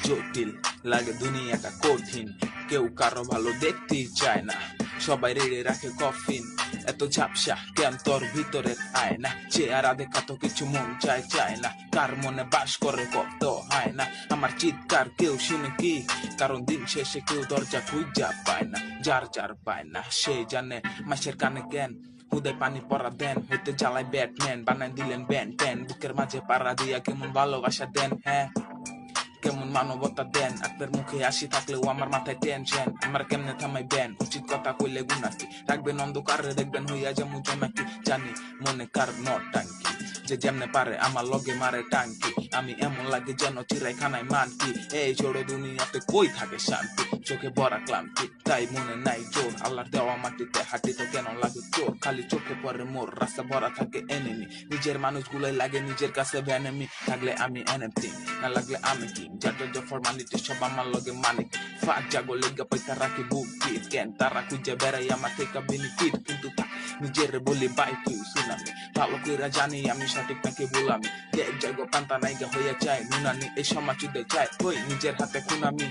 জটিল লাগে দুনিয়াটা কঠিন, কেউ কারো ভালো দেখতেই চায় না, সবাই রেড়ে রাখে কফিন, এত ঝাপসা কেন তোর ভিতরে আয়না, চেহারা দেখা তো কিছু মন চায় চায় না, কার মনে বাস করে কত হয় না, আমার চিৎকার কেউ শুনে কি, কারণ দিন শেষে কেউ দরজা খুঁজা পায় না, যার যার পায় না সে জানে মাসের কানে জ্ঞান, হুদে পানি পরা দেন হইতে জ্বালায় ব্যাটম্যান, বানায় দিলেন ব্যান ট্যান, বুকের মাঝে পাড়া দিয়া কেমন ভালোবাসা দেন, হ্যাঁ কেমন মানবতা দেন, আপনার মুখে আসি থাকলেও আমার মাথায় টেনশন, আমার কেমনে থামাই ব্যান, উচিত কথা কইলে গুনাকি, রাখবেন অন্ধকারে দেখবেন হইয়া যেমন জনাকি, জানি মনে কার নটাঙ্কি, যে যেমনে পারে আমার লগে মারে টাঙ্কি, আমি এমন লাগে যেন চিরাই খানায় মানকি, এই ছোড়ো দুনিয়াতে কই থাকে শান্তি, চোখে ভরা ক্লান্তি, তাই মনে নাই জোর, আল্লাহর দেওয়া মাটিতে হাঁটিতে কেন লাগে চোর, খালি চোখে পরে মোর, রাস্তা ভরা থাকে এনিমি, নিজের মানুষগুলোই লাগে নিজের কাছে ভ্যানেমি, থাকলে আমি এনিথিং, না লাগলে আমি কি, যার ফরমালিটি সব আমার লগে মানে, ফাঁক জাগো লেগা পয়সা রাখি বুক পিট, কেন তারা খুঁজে বেড়াই আমার থেকে বেনিফিট, কিন্তু নিজের বলি বাই তুই সুনামি, ভালো কইরা জানি আমি সঠিক নাকি বলামি, যে এক জায়গা পান্তা নাইগা হইয়া চাই নুনানি, এই সমাজ চাই ওই নিজের হাতে খুনামি।